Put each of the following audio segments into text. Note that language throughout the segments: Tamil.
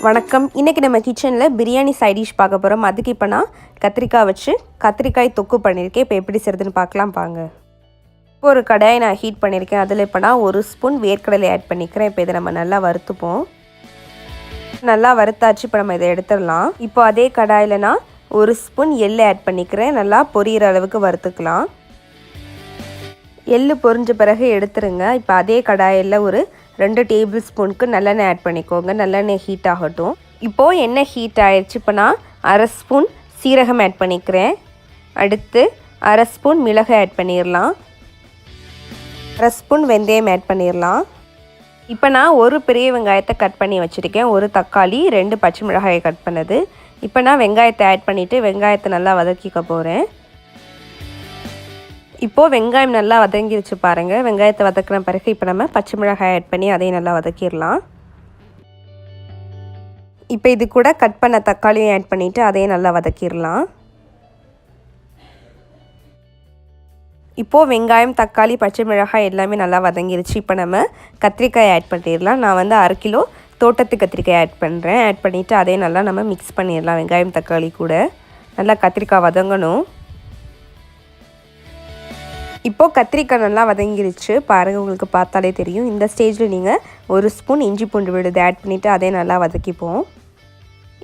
வணக்கம். இன்றைக்கி நம்ம கிச்சனில் பிரியாணி சைட் டிஷ் பார்க்க போகிறோம். அதுக்கு இப்போ நான் கத்திரிக்காய் வச்சு கத்திரிக்காய் தொக்கு பண்ணியிருக்கேன். இப்போ எப்படி செய்கிறதுன்னு பார்க்கலாம் பாங்க. இப்போ ஒரு கடாயை நான் ஹீட் பண்ணியிருக்கேன். அதில் இப்போ நான் 1 ஸ்பூன் வேர்க்கடலை ஆட் பண்ணிக்கிறேன். இப்போ இதை நம்ம நல்லா வறுத்துப்போம். நல்லா வறுத்தாச்சு. இப்போ நம்ம இதை எடுத்துடலாம். இப்போ அதே கடாயில் நான் 1 ஸ்பூன் எள்ளு ஆட் பண்ணிக்கிறேன். நல்லா பொரியிற அளவுக்கு வறுத்துக்கலாம். எள்ளு பொரிஞ்ச பிறகு எடுத்துருங்க. இப்போ அதே கடாயில் ஒரு 2 டேபிள் ஸ்பூனுக்கு நல்லெண்ணெய் ஆட் பண்ணிக்கோங்க. நல்லெண்ணெய் ஹீட் ஆகட்டும். இப்போது எண்ணெய் ஹீட் ஆயிடுச்சு. இப்போ நான் 1/2 ஸ்பூன் சீரகம் ஆட் பண்ணிக்கிறேன். அடுத்து 1/2 ஸ்பூன் மிளகு ஆட் பண்ணிடலாம். 1/2 ஸ்பூன் வெந்தயம் ஆட் பண்ணிடலாம். இப்போ நான் ஒரு பெரிய வெங்காயத்தை கட் பண்ணி வச்சுருக்கேன். ஒரு தக்காளி, 2 பச்சை மிளகாயை கட் பண்ணது. இப்போ நான் வெங்காயத்தை ஆட் பண்ணிவிட்டு வெங்காயத்தை நல்லா வதக்கிக்க போகிறேன். இப்போது வெங்காயம் நல்லா வதங்கிருச்சு பாருங்கள். வெங்காயத்தை வதக்கின பிறகு இப்போ நம்ம பச்சை மிளகாய் ஆட் பண்ணி அதையும் நல்லா வதக்கிடலாம். இப்போ இது கூட கட் பண்ண தக்காளியும் ஆட் பண்ணிவிட்டு அதையும் நல்லா வதக்கிடலாம். இப்போது வெங்காயம், தக்காளி, பச்சை மிளகாய் எல்லாமே நல்லா வதங்கிருச்சு. இப்போ நம்ம கத்திரிக்காய் ஆட் பண்ணிடலாம். நான் வந்து 1/2 கிலோ தோட்டத்து கத்திரிக்காய் ஆட் பண்ணுறேன். ஆட் பண்ணிவிட்டு அதையும் நல்லா நம்ம மிக்ஸ் பண்ணிடலாம். வெங்காயம் தக்காளி கூட நல்லா கத்திரிக்காய் வதங்கணும். இப்போது கத்திரிக்காய் நல்லா வதங்கிருச்சு பாருங்கள். உங்களுக்கு பார்த்தாலே தெரியும். இந்த ஸ்டேஜில் நீங்கள் 1 ஸ்பூன் இஞ்சி பூண்டு விழுது ஆட் பண்ணிவிட்டு அதே நல்லா வதக்கிப்போம்.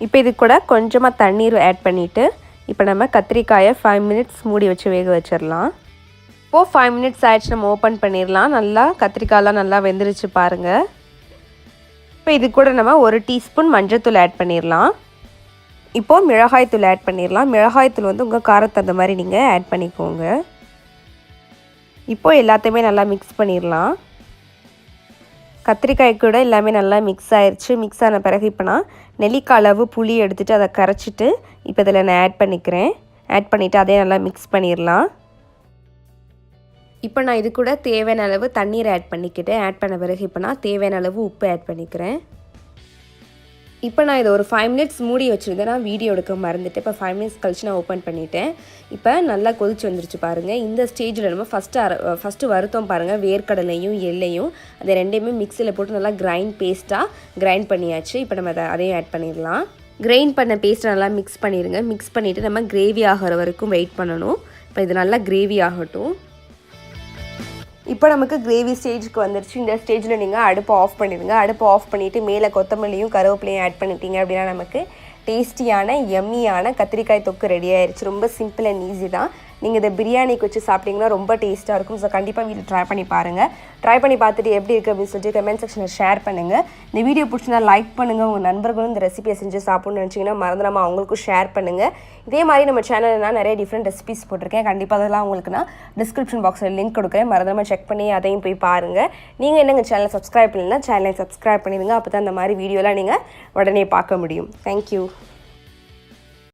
இப்போ இது கூட கொஞ்சமாக தண்ணீர் ஆட் பண்ணிவிட்டு இப்போ நம்ம கத்திரிக்காயை 5 மினிட்ஸ் மூடி வச்சு வேக வச்சிடலாம். இப்போது 5 மினிட்ஸ் ஆயிடுச்சு. நம்ம ஓப்பன் பண்ணிடலாம். நல்லா கத்திரிக்காயெலாம் நல்லா வெந்துருச்சு பாருங்கள். இப்போ இது கூட நம்ம 1 டீஸ்பூன் மஞ்சள்தூள் ஆட் பண்ணிடலாம். இப்போது மிளகாய்த்தூள் ஆட் பண்ணிடலாம். மிளகாய்த்தூள் வந்து உங்கள் காரத்தை அந்த மாதிரி நீங்கள் ஆட் பண்ணிக்கோங்க. இப்போது எல்லாத்தையுமே நல்லா மிக்ஸ் பண்ணிடலாம். கத்திரிக்காய் கூட எல்லாமே நல்லா மிக்ஸ் ஆயிடுச்சு. மிக்ஸ் ஆன பிறகு இப்போ நான் நெல்லிக்காய் அளவு புளி எடுத்துகிட்டு அதை கரைச்சிட்டு இப்போ இதில் நான் ஆட் பண்ணிக்கிறேன். ஆட் பண்ணிவிட்டு அதே நல்லா மிக்ஸ் பண்ணிடலாம். இப்போ நான் இது கூட தேவையான அளவு தண்ணீர் ஆட் பண்ணிக்கிட்டேன். ஆட் பண்ண பிறகு இப்போ நான் தேவையான அளவு உப்பு ஆட் பண்ணிக்கிறேன். இப்போ நான் இதை ஒரு 5 மினிட்ஸ் மூடி வச்சுருந்தேன். நான் வீடியோ எடுக்க மறந்துட்டு இப்போ 5 மினிட்ஸ் கழிச்சு நான் ஓப்பன் பண்ணிட்டேன். இப்போ நல்லா கொதிச்சு வந்துருச்சு பாருங்கள். இந்த ஸ்டேஜில் நம்ம ஃபஸ்ட்டு வறுத்தோம் பாருங்கள். வேர்க்கடலையும் எள்ளையும் அதை ரெண்டையுமே மிக்சியில் போட்டு நல்லா கிரைண்ட் பண்ணியாச்சு. இப்போ நம்ம அதையும் ஆட் பண்ணிடலாம். கிரைண்ட் பண்ண பேஸ்ட்டை நல்லா மிக்ஸ் பண்ணிடுங்க. மிக்ஸ் பண்ணிவிட்டு நம்ம கிரேவி ஆகிற வரைக்கும் வெயிட் பண்ணணும். இப்போ இது நல்லா கிரேவி ஆகட்டும். இப்போ நமக்கு கிரேவி ஸ்டேஜுக்கு வந்துருச்சு. இந்த ஸ்டேஜில் நீங்கள் அடுப்பை ஆஃப் பண்ணிடுங்க. அடுப்பை ஆஃப் பண்ணிவிட்டு மேலே கொத்தமல்லியும் கருவேப்பிலையும் ஆட் பண்ணிட்டீங்க அப்படின்னா நமக்கு டேஸ்டியான எம்மியான கத்திரிக்காய் தொக்கு ரெடி ஆயிடுச்சு. ரொம்ப சிம்பிள் அண்ட் ஈஸி தான். நீங்கள் இதை பிரியாணிக்கு வச்சு சாப்பிட்டிங்கன்னா ரொம்ப டேஸ்ட்டாக இருக்கும். ஸோ கண்டிப்பாக வீட்டில் ட்ரை பண்ணி பாருங்கள். ட்ரை பண்ணி பார்த்துட்டு எப்படி இருக்குது அப்படின்னு சொல்லிட்டு கமெண்ட் செக்ஷனில் ஷேர் பண்ணுங்கள். இந்த வீடியோ பிடிச்சிருந்தா லைக் பண்ணுங்கள். உங்கள் நண்பர்களும் இந்த ரெசிபியை செஞ்சு சாப்பிட்ணுன்னு நினச்சிங்கன்னா மறந்துடாமல் அவங்களுக்கும் ஷேர் பண்ணுங்கள். இதே மாதிரி நம்ம சேனலில் நான் நிறைய டிஃப்ரெண்ட் ரெசிபிஸ் போட்டிருக்கேன். கண்டிப்பாக அதெல்லாம் உங்களுக்கு நான் டிஸ்கிரிப்ஷன் பாக்ஸில் லிங்க் கொடுக்குறேன். மறந்துடாமல் செக் பண்ணி அதையும் போய் பாருங்கள். நீங்கள் என்ன எங்கள் சேனலை சப்ஸ்கிரைப் பண்ணலைன்னா சேனலை சப்ஸ்கிரைப் பண்ணிடுங்க. அப்போ தான் அந்த மாதிரி வீடியோலாம் நீங்கள் உடனே பார்க்க முடியும். தேங்க்யூ.